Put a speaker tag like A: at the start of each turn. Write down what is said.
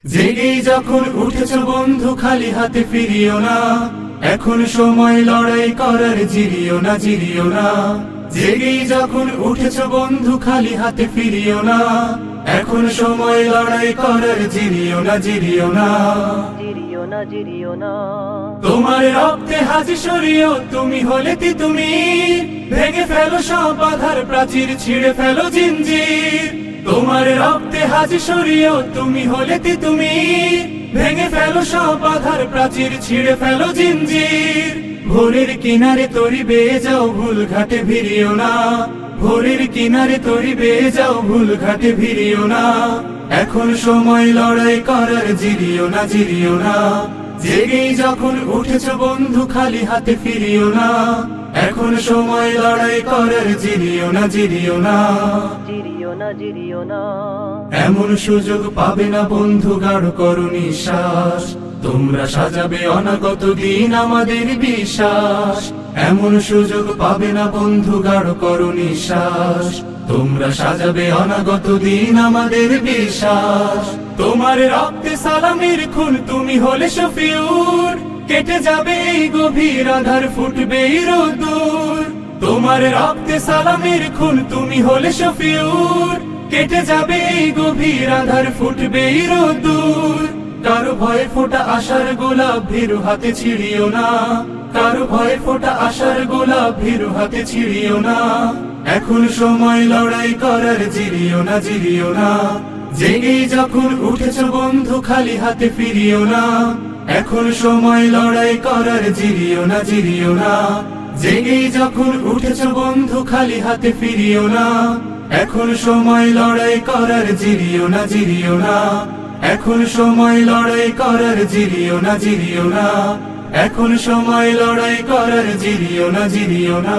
A: জেগে যখন উঠেছ বন্ধু খালি হাতে ফিরিও না, এখন সময় লড়াই করার, জিরিও না জিরিও না। জেগে যখন উঠেছ বন্ধু খালি হাতে ফিরিও না, এখন সময় লড়াই করার, জিরিও না জিরিও না।
B: জিরিও না জিরিও না।
A: তোমার রক্তে হাজি সরিও, তুমি হলে তুমি ভেঙে ফেলো সব বাধার প্রাচীর, ছিঁড়ে ফেলো জিঞ্জির। তোমার রক্তে হাজি সরিও, তুমি হলে তুমি ভেঙে ফেলো সব বাধার প্রাচীর, ছিঁড়ে ফেলো জিঞ্জির। ভোরের কিনারে তরি বেয়ে যাও, ভুল ঘাটে ভিড়িও না। ভোরের কিনারে তরি বেয়ে যাও, ভুল ঘাটে ভিড়িও না। এখন সময় লড়াই করার, জিরিও না জিরিও না। জেগেই যখন উঠেছ বন্ধু খালি হাতে ফিরিও না, এখন সময় লড়াই করার, জিরিও না জিরিও না।
B: জিরিও না জিরিও না।
A: এমন সুযোগ পাবে না বন্ধু, গাঢ় করো নিঃশ্বাস। তোমরা সাজাবে অনাগত দিন আমাদের বিশ্বাস। এমন সুযোগ পাবে না বন্ধু, গাঢ় করো নিঃশ্বাস। তোমরা সাজাবে অনাগত দিন আমাদের বিশ্বাস। তোমার রক্তে সালামের খুন, তুমি হলে শফিউর। কেটে যাবে এই গভীর আধার, ফুটবে এই রোদ্দুর। তোমার রক্তে সালামের খুন, তুমি হলে শফিউর। কেটে যাবে এই গভীর আধার, ফুটবে এই রোদ্দুর। কারো ভয়ে ফোটা আশার গোলাপ, ভীরু হাতে ছিড়িও না। কারো ভয়ে ফোটা আশার গোলাপ, ভীরু হাতে ছিড়িও না। এখন সময় লড়াই করার, জিরিও না জিরিও না। জেগেই যখন উঠেছ বন্ধু খালি হাতে ফিরিও না, এখন সময় লড়াই করার, জিরিও না জিরিও না। জেগেই যখন উঠেছ বন্ধু খালি হাতে ফিরিও না, এখন সময় লড়াই করার, জিরিও না জিরিও না। এখন সময় লড়াই করার, জিরিও না জিরিও না। এখন সময় লড়াই করার, জিরিও না জিরিও না।